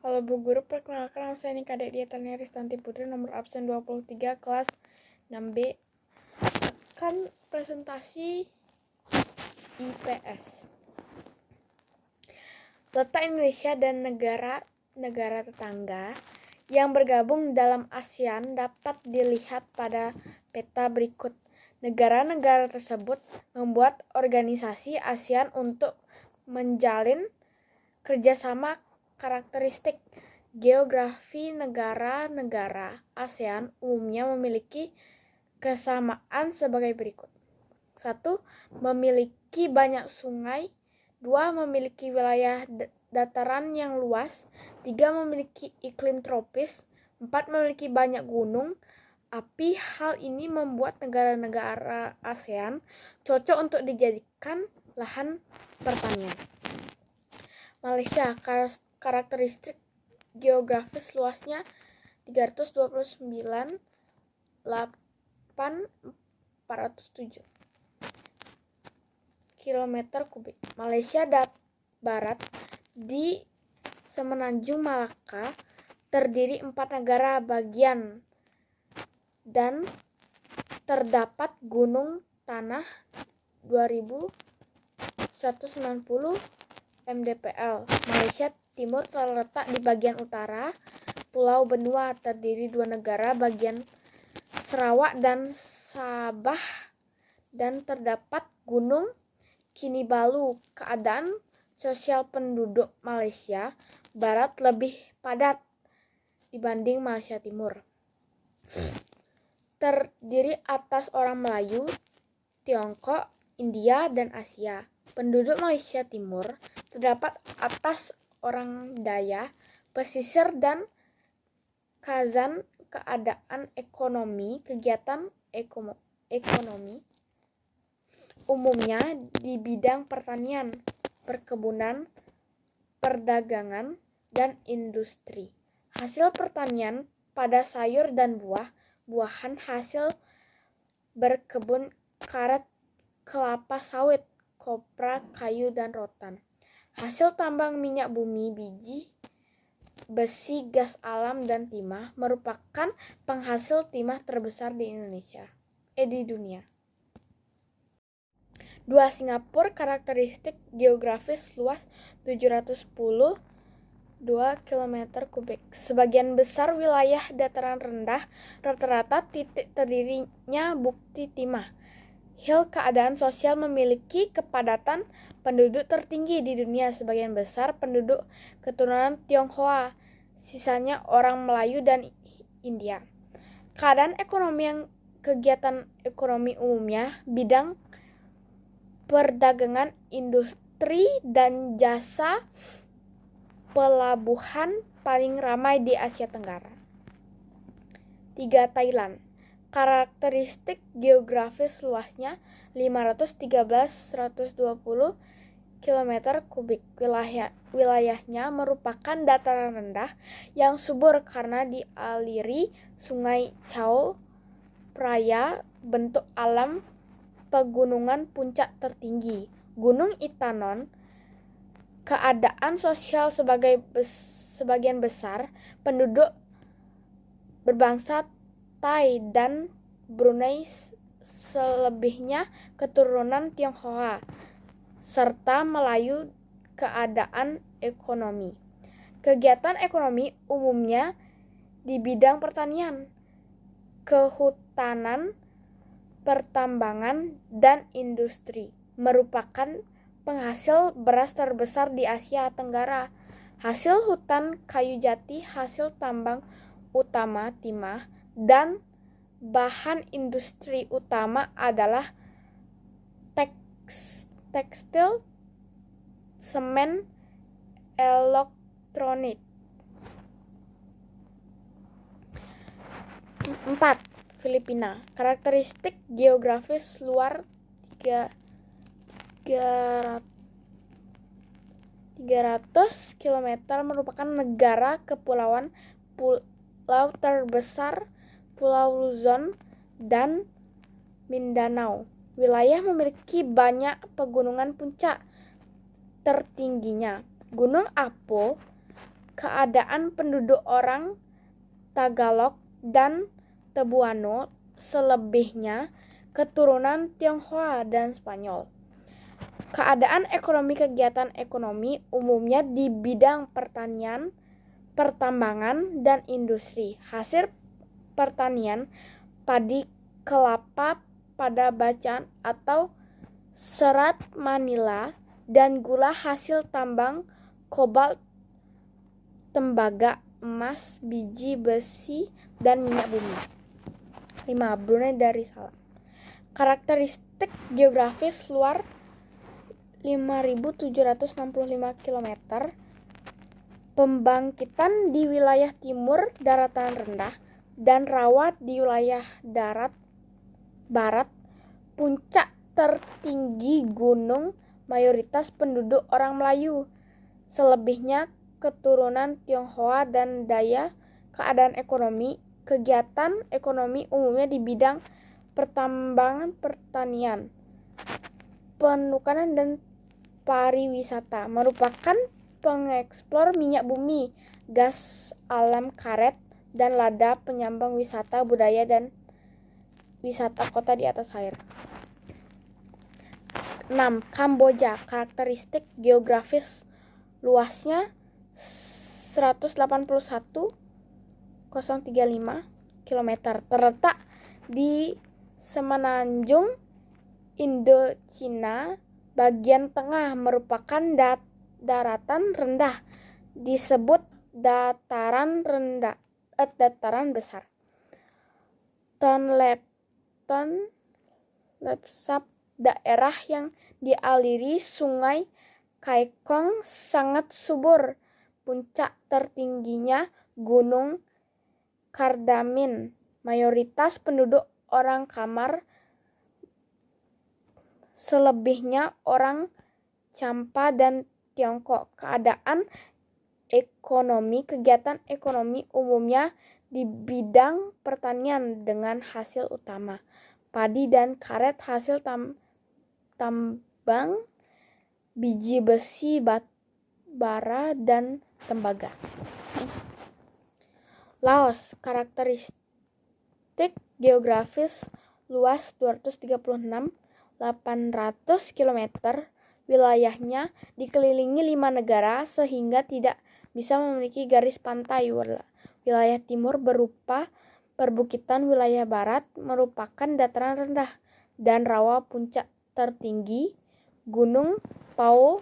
Halo Bu Guru, perkenalkan nama saya Nikade Dietania Ristanti Putri, nomor absen 23, kelas 6B. Akan presentasi IPS. Letak Indonesia dan negara tetangga yang bergabung dalam ASEAN dapat dilihat pada peta berikut. Negara-negara tersebut membuat organisasi ASEAN untuk menjalin kerjasama. Karakteristik geografi negara-negara ASEAN umumnya memiliki kesamaan sebagai berikut. 1. Memiliki banyak sungai. 2. Memiliki wilayah dataran yang luas. 3. Memiliki iklim tropis. 4. Memiliki banyak gunung api. Hal ini membuat negara-negara ASEAN cocok untuk dijadikan lahan pertanian. Malaysia, karakteristik geografis luasnya 329,407 km kubik. Malaysia Barat di Semenanjung Malaka terdiri 4 negara bagian dan terdapat gunung tanah 2190 mdpl. Malaysia Timur terletak di bagian utara. Pulau Benua terdiri 2 negara bagian Sarawak dan Sabah dan terdapat Gunung Kinabalu. Keadaan sosial penduduk Malaysia Barat lebih padat dibanding Malaysia Timur. Terdiri atas orang Melayu, Tiongkok, India, dan Asia. Penduduk Malaysia Timur terdapat atas orang Dayak, pesisir, dan Khazan. Keadaan ekonomi, kegiatan ekonomi umumnya di bidang pertanian, perkebunan, perdagangan, dan industri. Hasil pertanian pada sayur dan buah-buahan, hasil berkebun karet, kelapa sawit, kopra, kayu, dan rotan. Hasil tambang minyak bumi, biji, besi, gas alam, dan timah merupakan penghasil timah terbesar di dunia. 2. Singapura, karakteristik geografis luas 710,2 km kubik. Sebagian besar wilayah dataran rendah, rata-rata titik terdirinya bukti timah. Keadaan sosial memiliki kepadatan penduduk tertinggi di dunia. Sebagian besar penduduk keturunan Tionghoa, sisanya orang Melayu dan India. Keadaan ekonomi yang kegiatan ekonomi umumnya bidang perdagangan, industri, dan jasa. Pelabuhan paling ramai di Asia Tenggara. 3. Thailand, karakteristik geografis luasnya 513,120 km kubik. Wilayahnya merupakan dataran rendah yang subur karena dialiri Sungai Chao Phraya. Bentuk alam pegunungan puncak tertinggi Gunung Itanon. Keadaan sosial sebagian besar penduduk berbangsa Thai dan Brunei, selebihnya keturunan Tionghoa serta Melayu. Keadaan ekonomi, kegiatan ekonomi umumnya di bidang pertanian, kehutanan, pertambangan, dan industri. Merupakan penghasil beras terbesar di Asia Tenggara. Hasil hutan kayu jati, hasil tambang utama timah, dan bahan industri utama adalah tekstil, semen, elektronik. 4. Filipina, karakteristik geografis luar 300 km, merupakan negara kepulauan. Pulau terbesar Pulau Luzon dan Mindanao. Wilayah memiliki banyak pegunungan. Puncak tertingginya Gunung Apo. keadaan penduduk orang Tagalog dan Cebuano, selebihnya keturunan Tionghoa dan Spanyol. Keadaan ekonomi kegiatan ekonomi umumnya di bidang pertanian, pertambangan, dan industri. Hasil pertanian, padi, kelapa pada bacaan atau serat Manila, dan gula, hasil tambang, kobalt, tembaga, emas, biji besi, dan minyak bumi. 5. Brunei Darussalam. Karakteristik geografis luar 5.765 km. Pembangkitan di wilayah timur daratan rendah dan rawa di wilayah darat barat. Puncak tertinggi gunung, mayoritas penduduk orang Melayu, selebihnya keturunan Tionghoa dan Daya. Keadaan ekonomi, kegiatan ekonomi umumnya di bidang pertambangan, pertanian, penukaran, dan pariwisata. Merupakan pengeksplor minyak bumi, gas alam karet, dan lada, penyambang wisata budaya dan wisata kota di atas air. 6. Kamboja. Karakteristik geografis luasnya 181,035 km, terletak di semenanjung Indochina bagian tengah, merupakan daratan rendah, disebut dataran besar. Tonle Sap, daerah yang dialiri sungai Kaikong, sangat subur. Puncak tertingginya Gunung Kardamin, mayoritas penduduk orang Kamar, selebihnya orang Champa dan Tiongkok. Keadaan ekonomi, kegiatan ekonomi umumnya di bidang pertanian dengan hasil utama padi dan karet, hasil tambang, biji besi, bara, dan tembaga. Laos. Karakteristik geografis luas 236,800 km. Wilayahnya dikelilingi 5 negara sehingga tidak bisa memiliki garis pantai. Wilayah timur berupa perbukitan, wilayah barat merupakan dataran rendah dan rawa. Puncak tertinggi Gunung Pao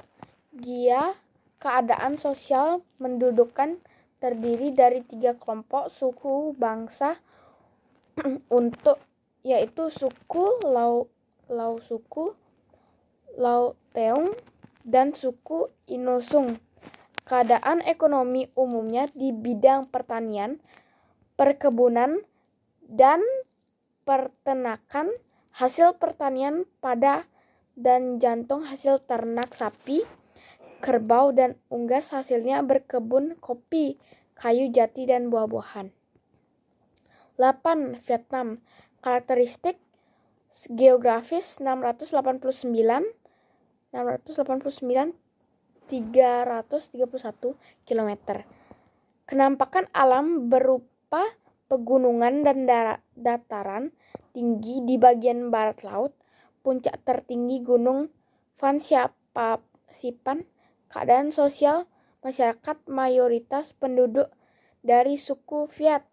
Gia. Keadaan sosial mendudukan terdiri dari 3 kelompok suku bangsa yaitu suku Lau suku Lau Teung dan suku Inosung. Keadaan ekonomi umumnya di bidang pertanian, perkebunan, dan peternakan. Hasil pertanian pada dan jantung, hasil ternak sapi, kerbau, dan unggas. Hasilnya berkebun kopi, kayu jati, dan buah-buahan. 8. Vietnam. Karakteristik geografis 331 km. Kenampakan alam berupa pegunungan dan dataran tinggi di bagian barat laut. Puncak tertinggi Gunung Phan Sipan. Keadaan sosial masyarakat mayoritas penduduk dari suku Viet,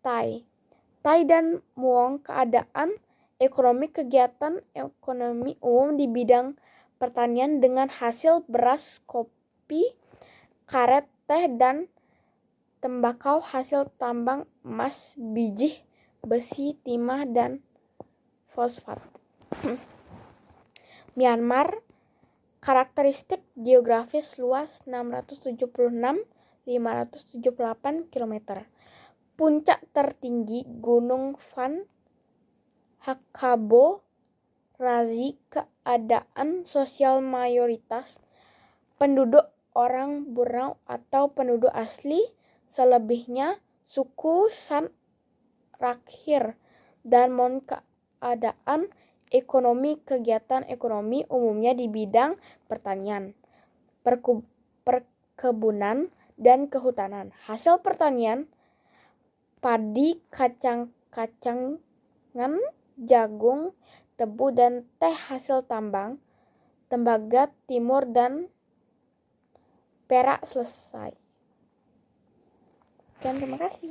Thai dan Muong. Keadaan ekonomi, kegiatan ekonomi umum di bidang pertanian dengan hasil beras, kopi, karet, teh, dan tembakau. Hasil tambang emas, biji besi, timah, dan fosfat. Myanmar. Karakteristik geografis luas 676,578 km. Puncak tertinggi Gunung Phan Hakabo Razi. Keadaan sosial mayoritas penduduk orang Burma atau penduduk asli, selebihnya suku San Rakhine dan Mon. Keadaan ekonomi, kegiatan ekonomi umumnya di bidang pertanian, perkebunan, dan kehutanan. Hasil pertanian padi, kacang-kacangan, jagung, tebu, dan teh hasil tambang, tembaga, timur, dan perak selesai. Sekian, terima kasih.